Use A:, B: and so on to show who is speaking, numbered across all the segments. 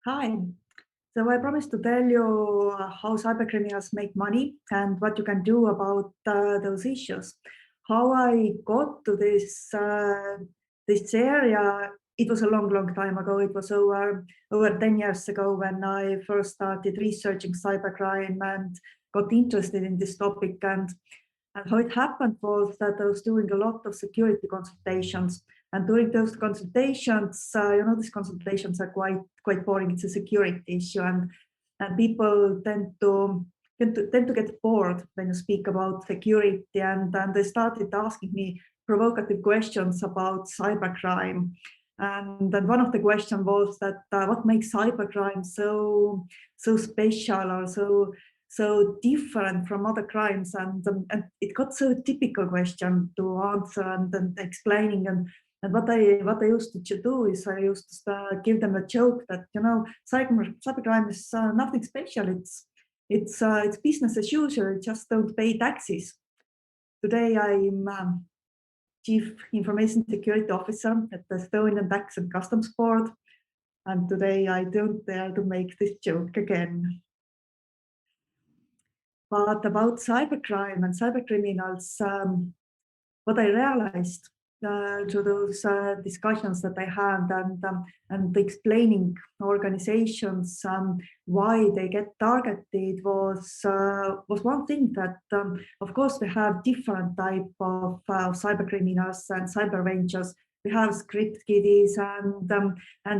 A: Hi. So I promised to tell you how cybercriminals make money and what you can do about those issues. How I got to this area, it was a long time ago. It was over 10 years ago when I first started researching cybercrime and got interested in this topic. And how it happened was that I was doing a lot of security consultations. And during those consultations, these consultations are quite boring. It's a security issue, and people tend to get bored when you speak about security. And they started asking me provocative questions about cybercrime. And then one of the questions was that what makes cybercrime so special or so different from other crimes, and it got so typical question to answer and explaining. And what I used to do is I used to give them a joke that cybercrime is nothing special. It's business as usual. Just don't pay taxes. Today I'm Chief Information Security Officer at the Estonian Tax and Customs Board, and today I don't dare to make this joke again. But about cybercrime and cybercriminals, what I realized through those discussions that I had and explaining organizations why they get targeted was one thing that, of course, we have different type of cybercriminals and cyber ventures. We have script kiddies and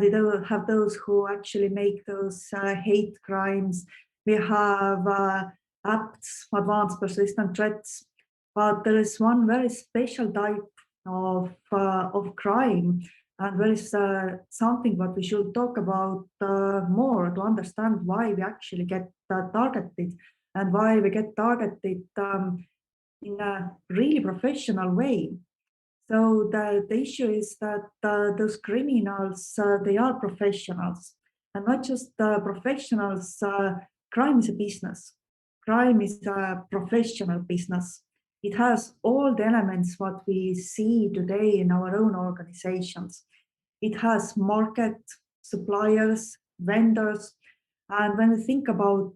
A: we have those who actually make those hate crimes. We have apps, advanced persistent threats, but there is one very special type of crime, and there is something that we should talk about more to understand why we actually get targeted and why we get targeted in a really professional way. So the issue is that those criminals, they are professionals, and not just professionals. Crime is a business. Crime is a professional business. It has all the elements what we see today in our own organizations. It has market, suppliers, vendors, and when we think about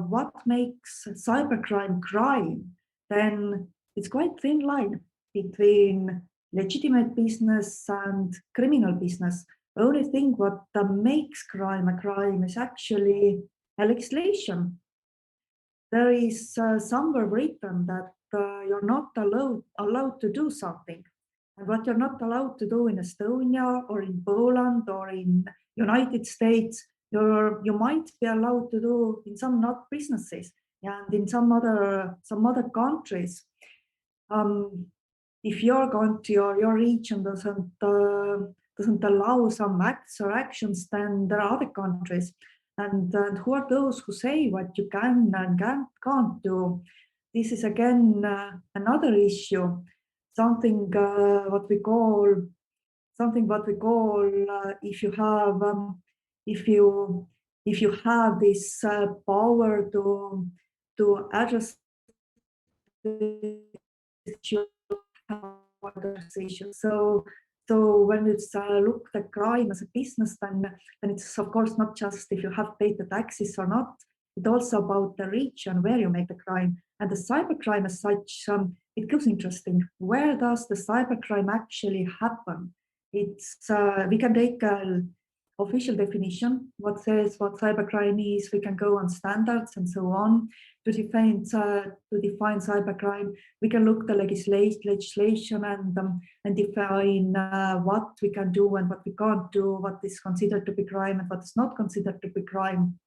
A: what makes cybercrime crime, then it's quite thin line between legitimate business and criminal business. The only thing what makes crime a crime is actually a legislation. There is somewhere written that you're not allowed to do something. And what you're not allowed to do in Estonia or in Poland or in United States, you might be allowed to do in some not businesses and in some other countries. If your country or your region doesn't allow some acts or actions, then there are other countries. And who are those who say what you can and can't do? This is again another issue, something what we call if you have this power to address issues. So when it's look at crime as a business, then it's of course not just if you have paid the taxes or not. It's also about the region where you make the crime. And the cybercrime as such, it goes interesting. Where does the cybercrime actually happen? It's we can take official definition, what says what cybercrime is. We can go on standards and so on to define cybercrime. We can look the legislation and define what we can do and what we can't do, what is considered to be crime and what is not considered to be crime.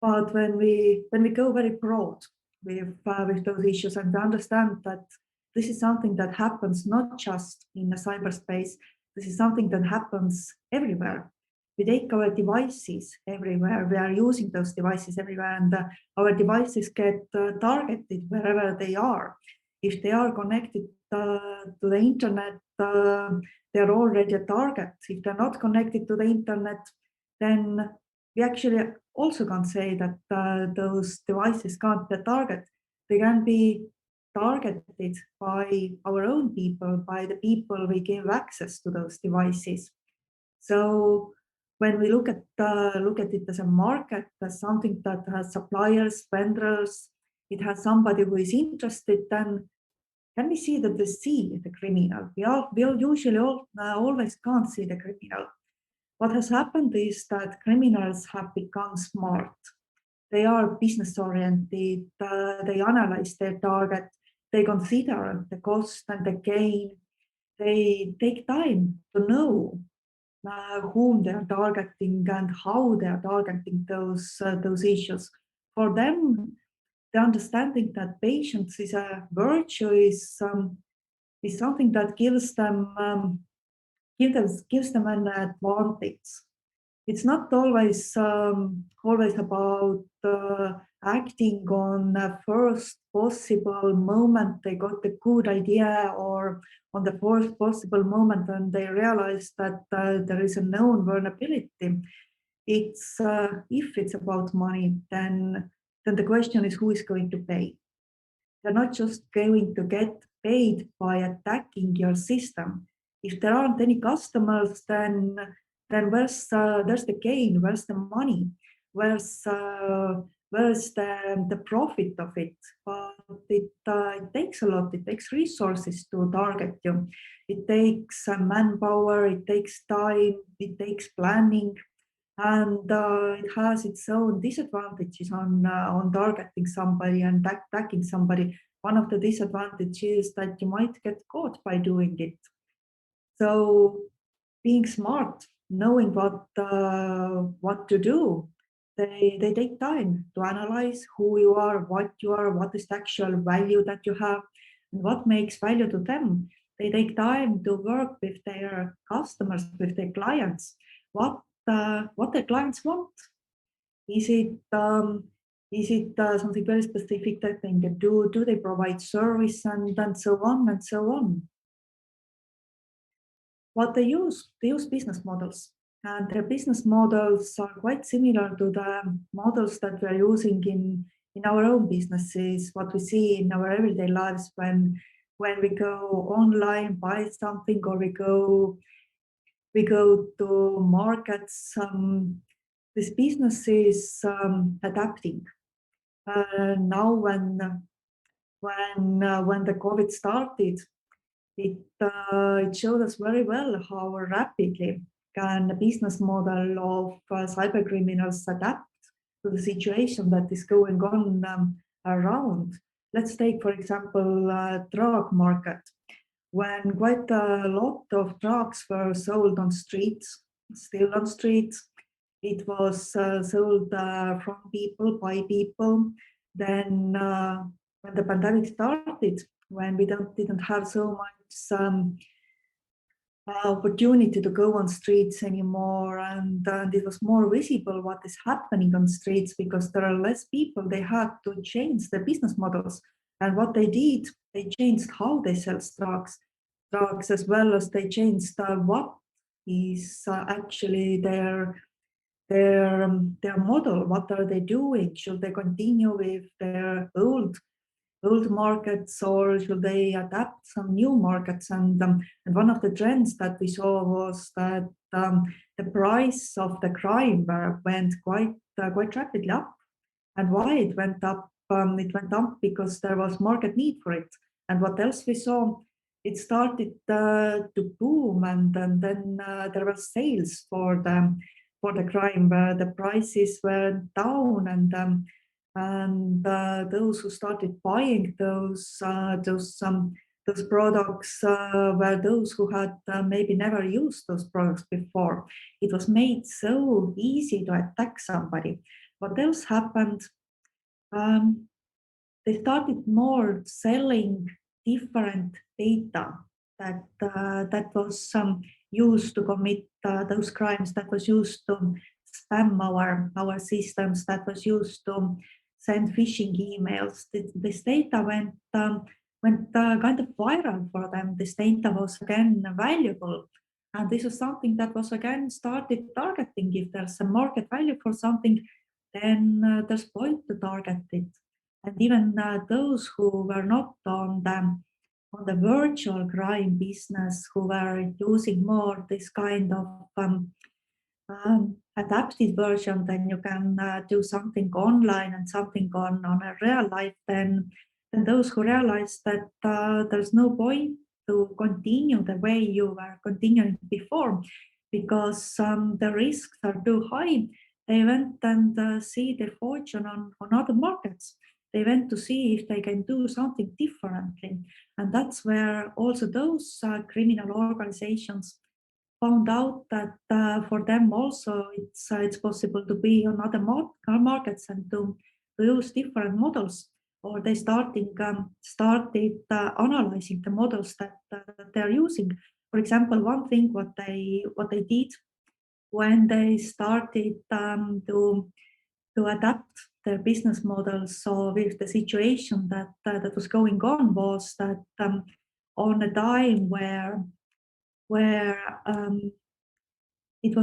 A: But when we go very broad with those issues and understand that this is something that happens not just in the cyberspace, this is something that happens everywhere. We take our devices everywhere. We are using those devices everywhere, and our devices get targeted wherever they are. If they are connected to the internet, they're already a target. If they're not connected to the internet, then we actually also can't say that those devices can't be a target. They can be targeted by our own people, by the people we give access to those devices. So when we look at it as a market, as something that has suppliers, vendors, it has somebody who is interested, then we see that we see the criminal. We usually always can't see the criminal. What has happened is that criminals have become smart. They are business oriented. They analyze their target. They consider the cost and the gain. They take time to know whom they are targeting and how they are targeting those issues. For them, the understanding that patience is a virtue is something that gives them an advantage. It's not always about acting on the first possible moment they got a good idea, or on the first possible moment when they realize that there is a known vulnerability. It's if it's about money, then the question is who is going to pay. They're not just going to get paid by attacking your system. If there aren't any customers, then where's the gain? Where's the money? Where's the profit of it? But it takes a lot. It takes resources to target you. It takes manpower. It takes time. It takes planning. And it has its own disadvantages on targeting somebody and attacking somebody. One of the disadvantages is that you might get caught by doing it. So being smart, knowing what to do, they take time to analyze who you are, what is the actual value that you have, and what makes value to them. They take time to work with their customers, with their clients. What their clients want. Is it something very specific that they can do? Do they provide service and so on and so on? What they use business models, and their business models are quite similar to the models that we are using in our own businesses. What we see in our everyday lives when we go online, buy something, or we go to markets. This business is adapting. Now, when the COVID started, it showed us very well how rapidly can the business model of cybercriminals adapt to the situation that is going on around. Let's take, for example, drug market. When quite a lot of drugs were sold on streets, still on streets, it was sold from people, by people. Then when the pandemic started, when we didn't have so much opportunity to go on streets anymore, and it was more visible what is happening on streets because there are less people, they had to change their business models. And what they did, they changed how they sell drugs, as well as they changed what is actually their model. What are they doing? Should they continue with their old markets, or should they adapt some new markets? And one of the trends that we saw was that the price of the crime went quite rapidly up. And why it went up? It went up because there was market need for it. And what else we saw? It started to boom, and then there were sales for the crime. The prices went down, and those who started buying those products were those who had maybe never used those products before. It was made so easy to attack somebody. What else happened? They started more selling different data that was used to commit those crimes, that was used to spam our systems, that was used to send phishing emails. This data went kind of viral for them. This data was again valuable. And this is something that was again started targeting. If there's a market value for something, then there's point to target it. And even those who were not on the virtual crime business, who were using more this kind of adapted version, then you can do something online and something on a real life, then those who realize that there's no point to continue the way you were continuing before because the risks are too high. They went and see their fortune on other markets. They went to see if they can do something differently. And that's where also those criminal organizations found out that for them also it's possible to be on other markets and to use different models. Or they started analyzing the models that they're using. For example, one thing what they did when they started to adapt their business models so with the situation that was going on was that on a time where it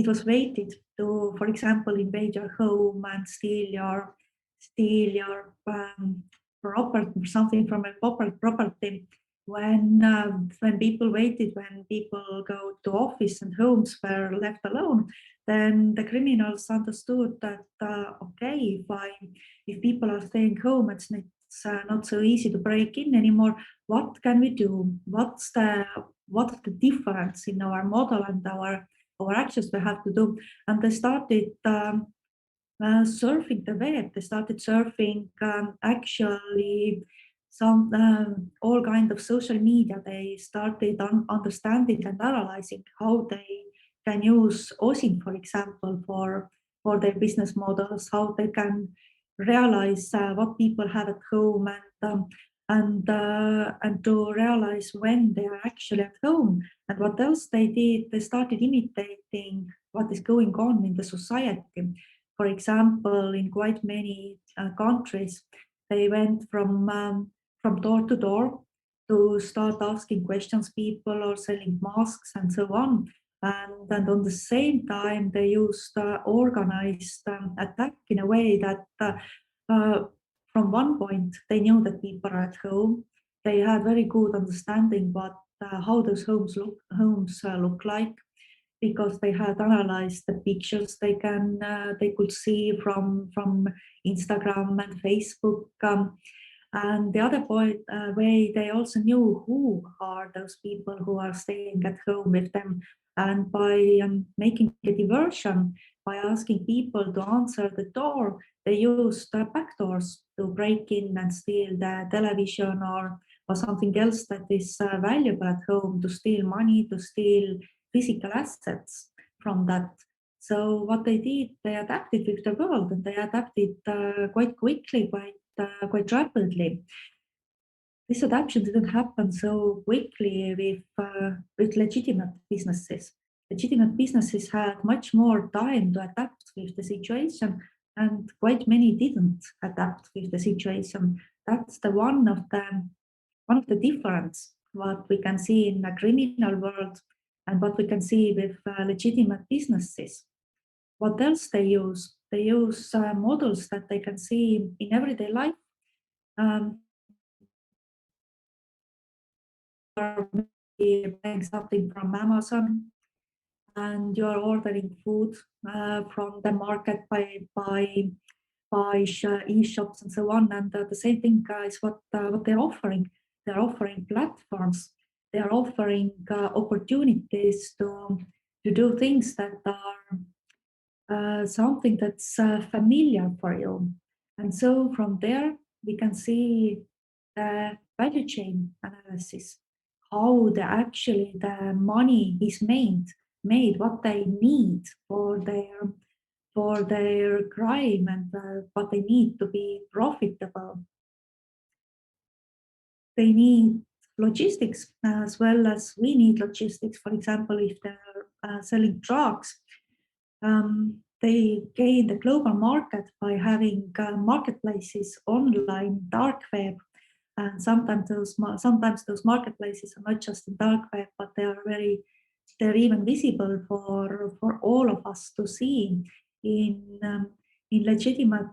A: was waited to, for example, invade your home and steal your property, something from a property. When people waited, when people go to office and homes were left alone, then the criminals understood that okay, if people are staying home, it's not so easy to break in anymore. What can we do? What's the difference in our model and our actions we have to do? And they started surfing the web. They started surfing actually some all kind of social media. They started understanding and analyzing how they can use OSINT, for example, for their business models, how they can realize what people have at home and to realize when they are actually at home. And what else they did, they started imitating what is going on in the society. For example, in quite many countries, they went from door to door to start asking questions people or selling masks and so on. And on the same time, they used organized attack in a way that uh, from one point, they knew that people are at home. They had very good understanding how those homes look like because they had analyzed the pictures they could see from Instagram and Facebook. And the other way, they also knew who are those people who are staying at home with them. And by making a diversion, by asking people to answer the door, they used back doors to break in and steal the television or something else that is valuable at home, to steal money, to steal physical assets from that. So what they did, they adapted with the world and they adapted quite quickly, quite rapidly. This adaptation didn't happen so quickly with legitimate businesses. Legitimate businesses had much more time to adapt with the situation, and quite many didn't adapt with the situation. That's the one of the difference what we can see in the criminal world and what we can see with legitimate businesses. What else they use? They use models that they can see in everyday life. Um, are buying something from Amazon and you're ordering food from the market by e-shops and so on. And the same thing is what they're offering. They're offering platforms. They're offering opportunities to do things that are something that's familiar for you. And so from there, we can see the value chain analysis, how the money is made, what they need for their crime and what they need to be profitable. They need logistics as well as we need logistics. For example, if they're selling drugs, they gain the global market by having marketplaces online, dark web, and sometimes those marketplaces are not just in dark web, but they're even visible for all of us to see in legitimate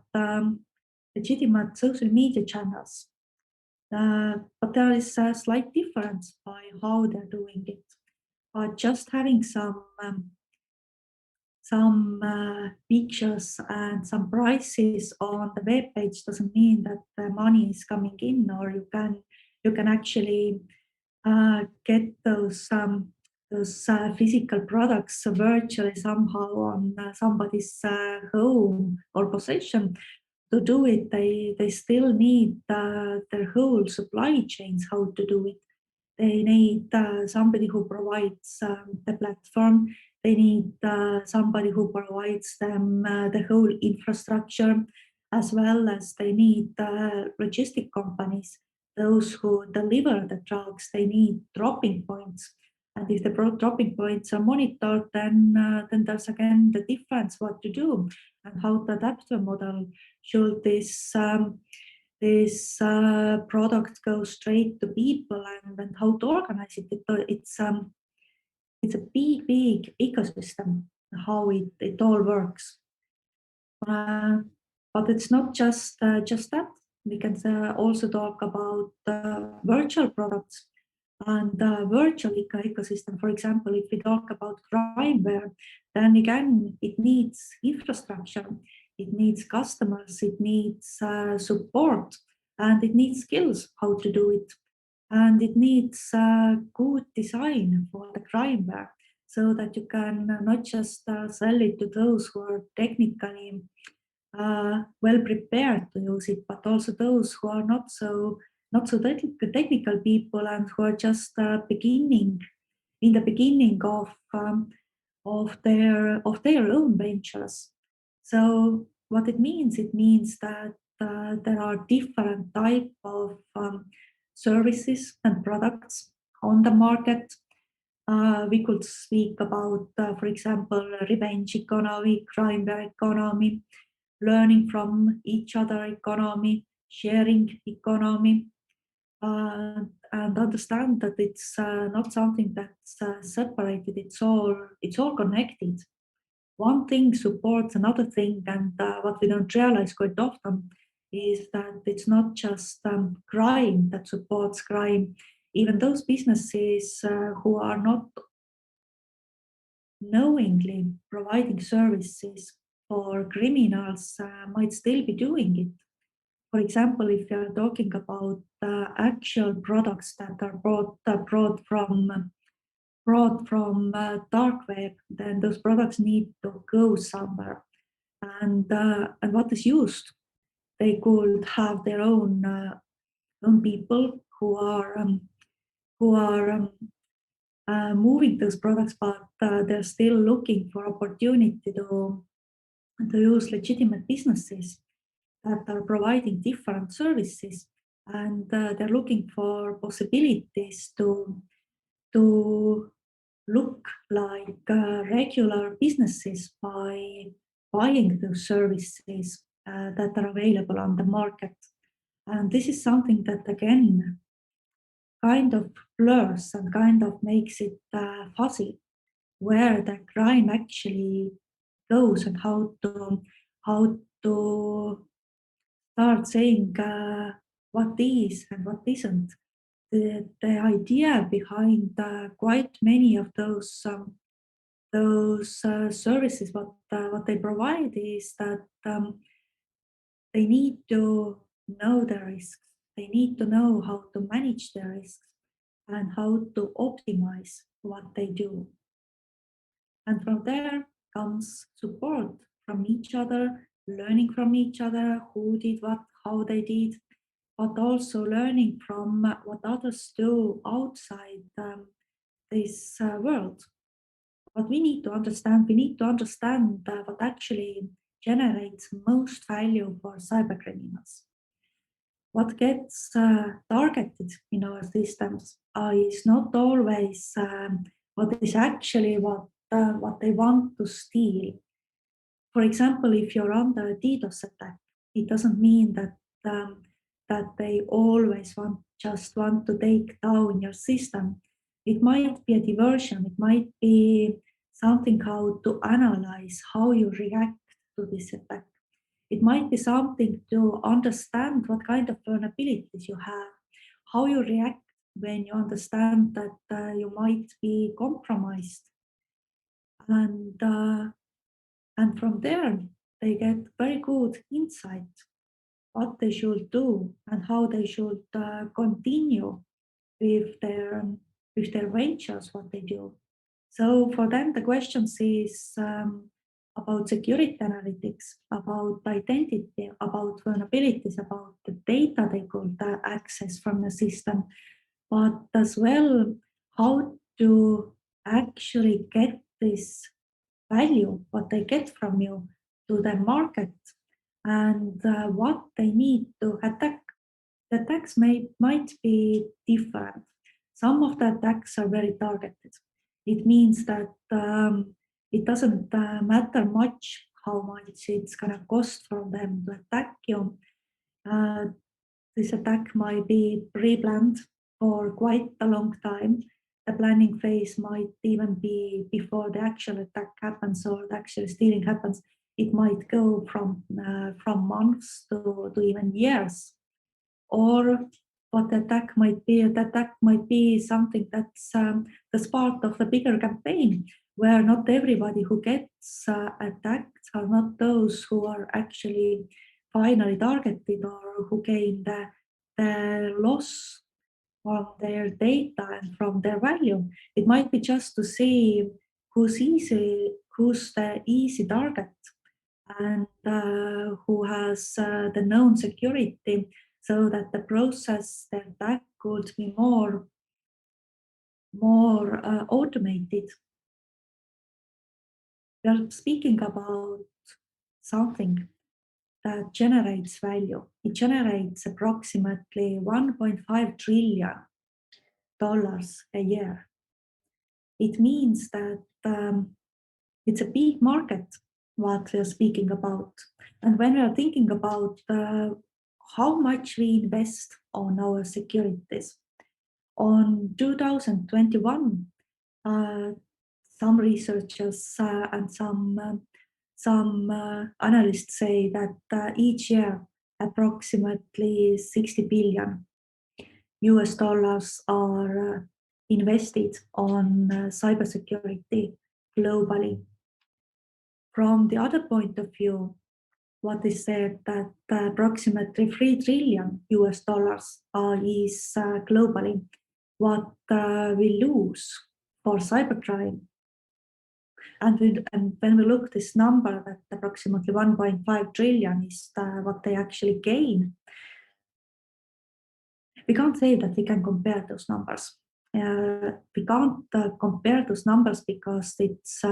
A: social media channels. But there is a slight difference by how they're doing it. But just having pictures and some prices on the web page doesn't mean that the money is coming in, or you can actually get those physical products virtually somehow on somebody's home or possession. To do it, they still need their whole supply chains, how to do it. They need somebody who provides the platform. They need somebody who provides them the whole infrastructure, as well as they need logistic companies, those who deliver the drugs. They need dropping points. And if the dropping points are monitored, then there's again the difference what to do and how to adapt the model. Should this product go straight to people, and how to organize it? It's a big ecosystem how it all works. But it's not just that. We can also talk about virtual products and virtual ecosystem. For example, if we talk about crimeware, then again, it needs infrastructure, it needs customers, it needs support, and it needs skills how to do it. And it needs good design for the crimeware so that you can not just sell it to those who are technically well prepared to use it, but also those who are not so technical people and who are just beginning in the beginning of their own ventures. So what it means that there are different type of services and products on the market. We could speak about, for example, revenge economy, crimeware economy, learning from each other economy, sharing economy, and understand that it's not something that's separated. It's all connected. One thing supports another thing, and what we don't realize quite often is that it's not just crime that supports crime. Even those businesses who are not knowingly providing services for criminals might still be doing it. For example, if you are talking about actual products that are brought from dark web, then those products need to go somewhere. And what is used? They could have their own people who are moving those products, but they're still looking for opportunity to use legitimate businesses that are providing different services, and they're looking for possibilities to look like regular businesses by buying those services that are available on the market. And this is something that again kind of blurs and kind of makes it fuzzy where the crime actually goes and how to start saying what is and what isn't. The idea behind quite many of those services, what they provide is that they need to know the risks. They need to know how to manage the risks and how to optimize what they do. And from there comes support from each other, learning from each other, who did what, how they did, but also learning from what others do outside this world. What we need to understand what actually generates most value for cybercriminals. What gets targeted in our systems is not always what is actually what they want to steal. For example, if you're under a DDoS attack, it doesn't mean that they always just want to take down your system. It might be a diversion. It might be something how to analyze how you react to this attack. It might be something to understand what kind of vulnerabilities you have, how you react when you understand that you might be compromised. And And from there, they get very good insight what they should do and how they should continue with their ventures, what they do. So for them, the questions is about security analytics, about identity, about vulnerabilities, about the data they could access from the system, but as well how to actually get this value, what they get from you, to the market, and what they need to attack. The attacks might be different. Some of the attacks are very targeted. It means that it doesn't matter much how much it's going to cost for them to attack you. Uh, this attack might be pre-planned for quite a long time. The planning phase might even be before the actual attack happens or the actual stealing happens. It might go from months to even years. Or what the attack might be something that's part of the bigger campaign, where not everybody who gets attacked are not those who are actually finally targeted or who gain the loss from their data and from their value. It might be just to see who's the easy target, and who has the known security, so that the process, the attack could be more automated. We are speaking about something that generates value. It generates approximately $1.5 trillion a year. It means that it's a big market, what we are speaking about. And when we are thinking about how much we invest on our securities, on 2021, some researchers and some analysts say that each year approximately $60 billion are invested on cybersecurity globally. From the other point of view, what is said that approximately $3 trillion is globally what we lose for cybercrime. And when we look this number, that approximately 1.5 trillion is what they actually gain, we can't say that we can compare those numbers. We can't compare those numbers because it's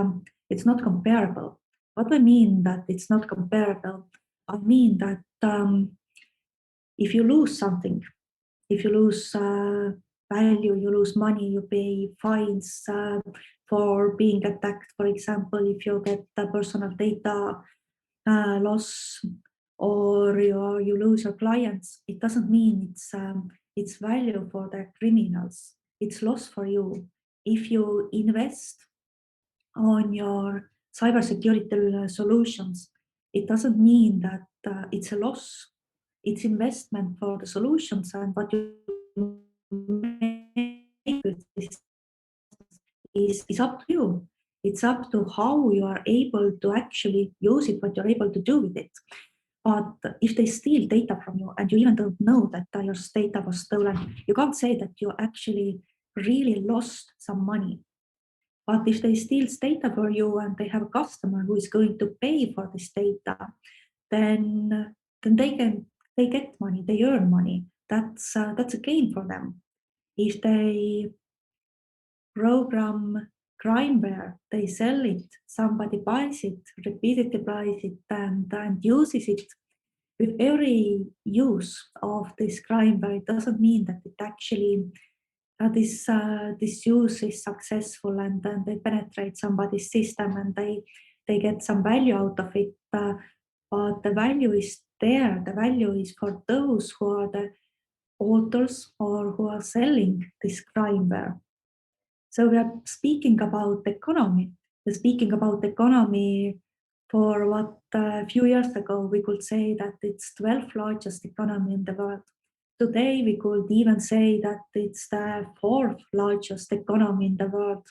A: not comparable. What I mean that it's not comparable, I mean that if you lose something, if you lose value, you lose money, you pay fines for being attacked. For example, if you get the personal data loss, or you lose your clients, it doesn't mean it's value for the criminals. It's loss for you. If you invest on your cybersecurity solutions, it doesn't mean that it's a loss. It's investment for the solutions, and what you make with this is up to you. It's up to how you are able to actually use it, what you're able to do with it. But if they steal data from you and you even don't know that your data was stolen, you can't say that you actually really lost some money. But if they steal data for you and they have a customer who is going to pay for this data, then they get money, they earn money. That's a gain for them. If they program crimeware, they sell it, somebody buys it, repeatedly buys it, and uses it. With every use of this crimeware, it doesn't mean that it actually this use is successful, and then they penetrate somebody's system and they get some value out of it. But the value is there. The value is for those who are the authors or who are selling this crimeware. So we are speaking about economy. We're speaking about economy for what a few years ago we could say that it's 12th largest economy in the world. Today we could even say that it's the 4th largest economy in the world.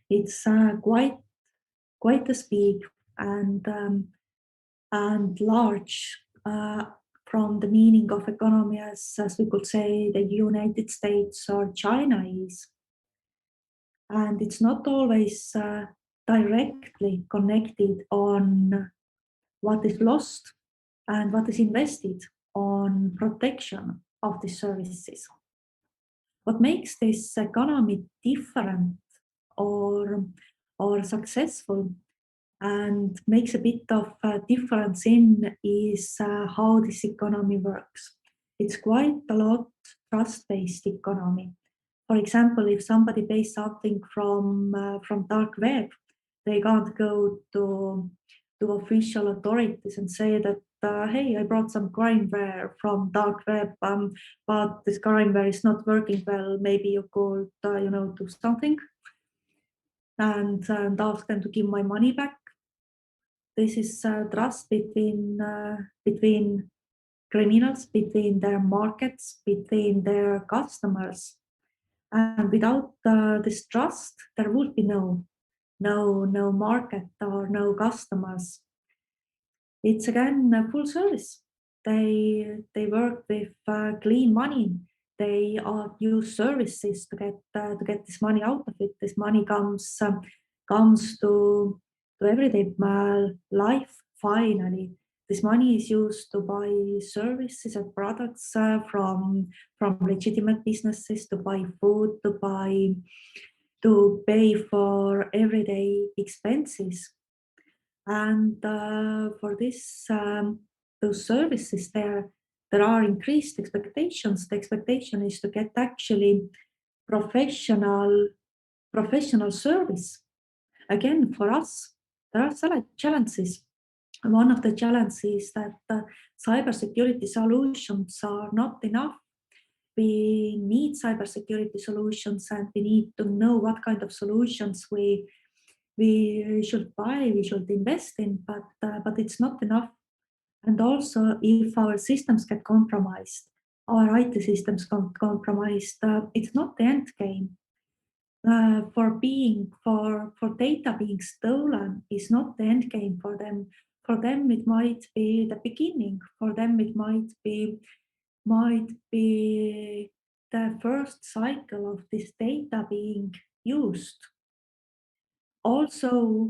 A: It's quite as big. and large from the meaning of economy as we could say the United States or China is. And it's not always directly connected on what is lost and what is invested on protection of the services. What makes this economy different or, or successful and makes a bit of a difference in is how this economy works. It's quite a lot trust-based economy. For example, if somebody pays something from dark web, they can't go to official authorities and say that hey, I brought some crimeware from dark web, but this crimeware is not working well. Maybe you could do something and ask them to give my money back. This is trust between criminals, between their markets, between their customers. And without this trust, there would be no market or no customers. It's again a full service. They work with clean money. They use services to get this money out of it. This money comes to everyday life. Finally, this money is used to buy services and products from legitimate businesses, to buy food, to pay for everyday expenses. And for this, those services, there are increased expectations. The expectation is to get actually professional service. Again, for us, there are challenges. One of the challenges is that cybersecurity solutions are not enough. We need cybersecurity solutions, and we need to know what kind of solutions we should buy, we should invest in, but it's not enough. And also, if our systems get compromised, our IT systems compromised, it's not the end game. For data being stolen is not the end game for them. For them, it might be the beginning. For them, it might be the first cycle of this data being used. Also,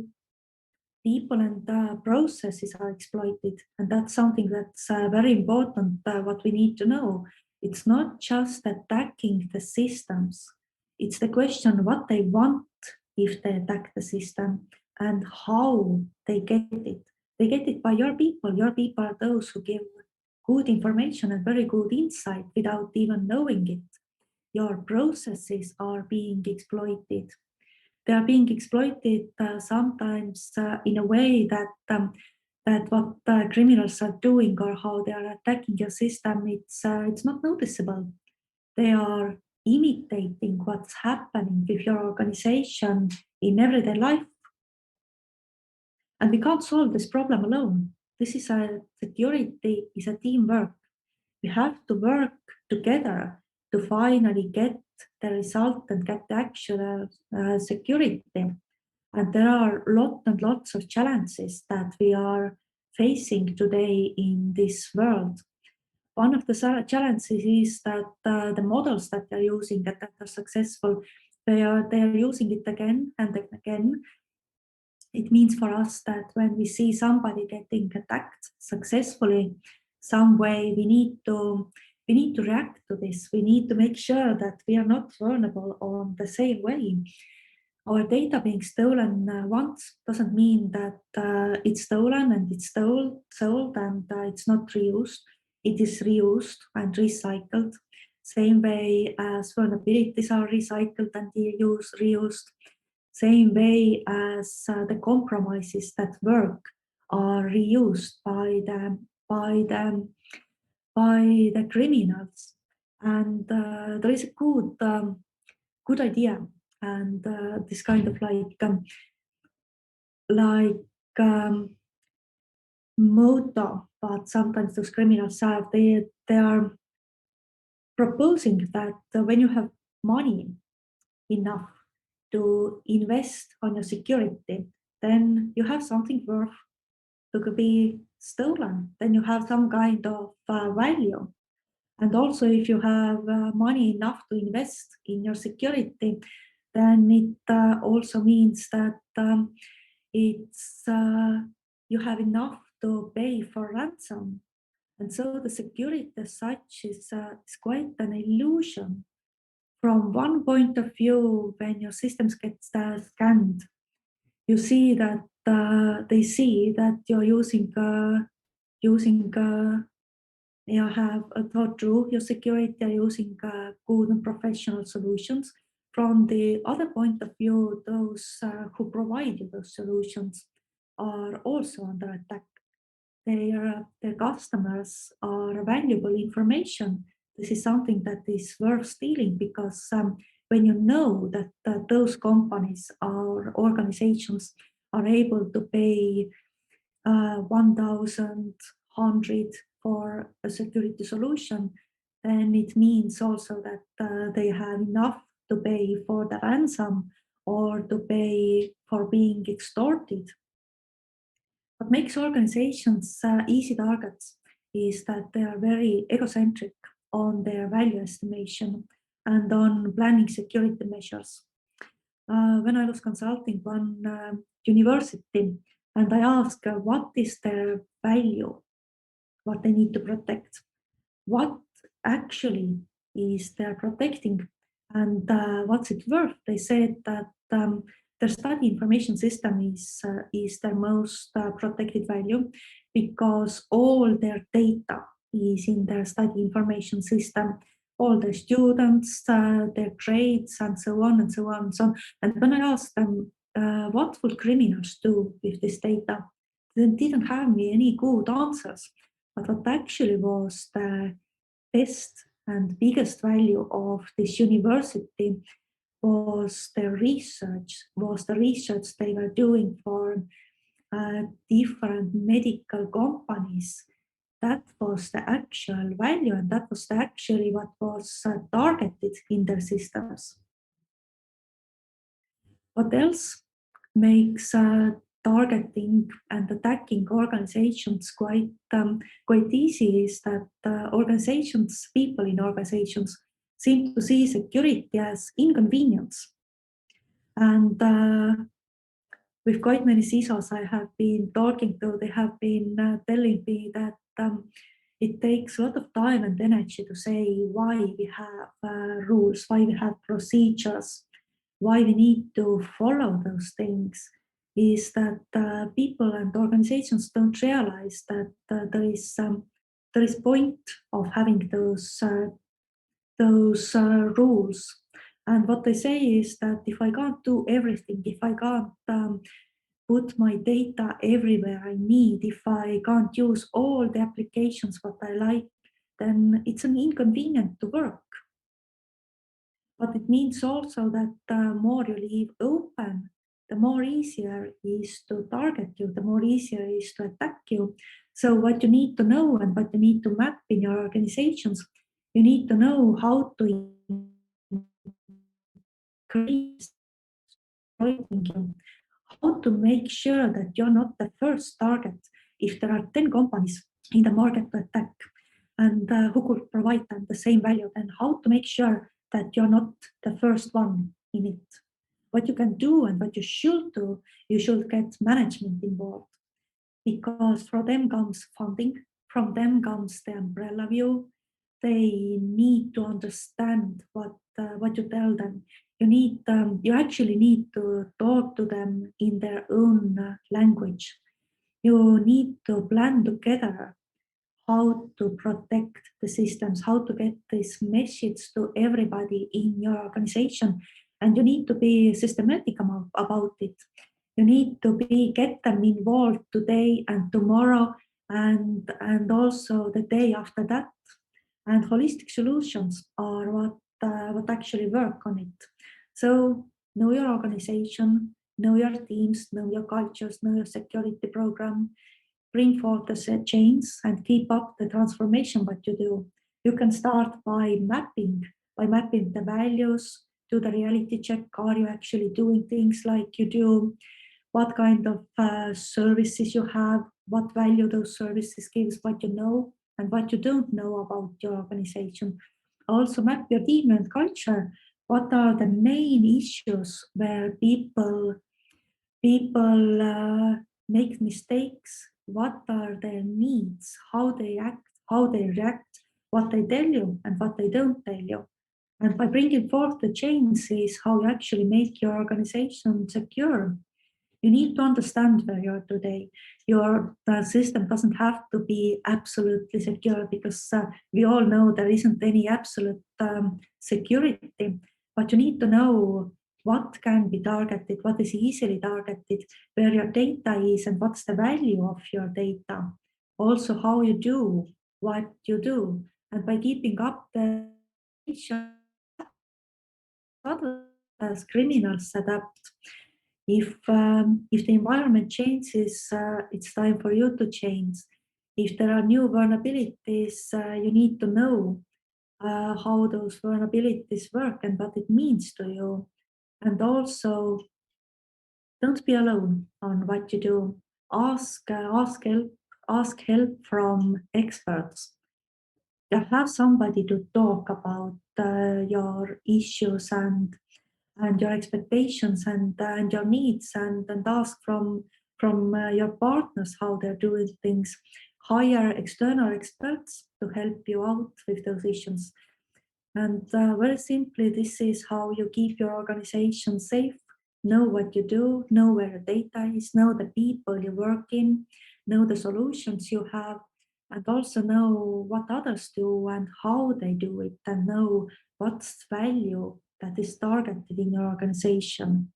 A: people and processes are exploited, and that's something that's very important, what we need to know. It's not just attacking the systems, it's the question what they want if they attack the system and how they get it. They get it by your people. Your people are those who give good information and very good insight without even knowing it. Your processes are being exploited. They are being exploited sometimes in a way that what criminals are doing or how they are attacking your system, it's not noticeable. They are imitating what's happening with your organization in everyday life. And we can't solve this problem alone. This is security is a teamwork. We have to work together to finally get the result and get the actual security. And there are lots of challenges that we are facing today in this world. One of the challenges is that the models that they're using that are successful, they are using it again and again. It means for us that when we see somebody getting attacked successfully some way, we need to react to this. We need to make sure that we are not vulnerable on the same way. Our data being stolen once doesn't mean that it's stolen and it's sold and it's not reused. It is reused and recycled. Same way as vulnerabilities are recycled and reused. Same way as the compromises that work are reused by the criminals. And there is a good idea, and this kind of motto, but sometimes those criminals have they are proposing that when you have money enough to invest on your security, then you have something worth to be stolen. Then you have some kind of value. And also, if you have money enough to invest in your security, then it also means that it's you have enough to pay for ransom. And so the security as such is quite an illusion. From one point of view, when your systems get scanned, you see that they see that you're using you have thought through your security, using good and professional solutions. From the other point of view, those who provide you those solutions are also under attack. Their customers are valuable information. This is something that is worth stealing because when you know that those companies or organizations are able to pay 1,100 for a security solution, then it means also that they have enough to pay for the ransom or to pay for being extorted. What makes organizations easy targets is that they are very egocentric on their value estimation and on planning security measures. When I was consulting one university, and I asked what is their value, what they need to protect, what actually is they're protecting, and what's it worth. They said that their study information system is their most protected value because all their data is in their study information system, all the students, their grades, and so on and so on and so on. And when I asked them, what would criminals do with this data? They didn't have me any good answers. But what actually was the best and biggest value of this university was the research they were doing for different medical companies. That was the actual value, and that was actually what was targeted in their systems. What else makes targeting and attacking organizations quite easy is that people in organizations seem to see security as inconvenience. And with quite many CISOs I have been talking to, they have been telling me that it takes a lot of time and energy to say why we have rules, why we have procedures, why we need to follow those things. Is that people and organizations don't realize that there is point of having those rules. And what they say is that if I can't do everything, if I can't put my data everywhere I need, if I can't use all the applications what I like, then it's an inconvenient to work. But it means also that the more you leave open, the more easier is to target you, the more easier is to attack you. So what you need to know and what you need to map in your organizations, you need to know how to increase, how to make sure that you're not the first target if there are 10 companies in the market to attack and who could provide them the same value, then how to make sure that you're not the first one in it. What you can do and what you should do, you should get management involved because from them comes funding, from them comes the umbrella view. They need to understand what you tell them. You actually need to talk to them in their own language. You need to plan together how to protect the systems, how to get this message to everybody in your organization. And you need to be systematic about it. You need to get them involved today and tomorrow and also the day after that. And holistic solutions are what actually work on it. So know your organization, know your teams, know your cultures, know your security program, bring forth the change and keep up the transformation what you do. You can start by mapping the values, do the reality check. Are you actually doing things like you do? what kind of services you have, what value those services gives, what you know and what you don't know about your organization. Also map your team and culture. What are the main issues where people make mistakes? What are their needs? How they act, how they react, what they tell you and what they don't tell you. And by bringing forth the changes, how you actually make your organization secure. You need to understand where you are today. Your system doesn't have to be absolutely secure because we all know there isn't any absolute security, but you need to know what can be targeted, what is easily targeted, where your data is, and what's the value of your data. Also, how you do what you do. And by keeping up the information, others as criminals adapt. If the environment changes, it's time for you to change. If there are new vulnerabilities, you need to know how those vulnerabilities work and what it means to you. And also, don't be alone on what you do. Ask help from experts. You have somebody to talk about your issues and your expectations and your needs and ask from your partners how they're doing things. Hire external experts to help you out with those issues. And very simply, this is how you keep your organization safe. Know what you do, know where your data is, know the people you work in, know the solutions you have, and also know what others do and how they do it, and know what's value that is targeted in your organization.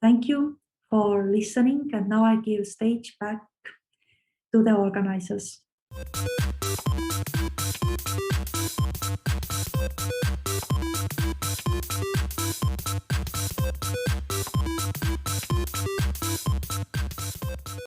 A: Thank you for listening, and now I give stage back to the organizers.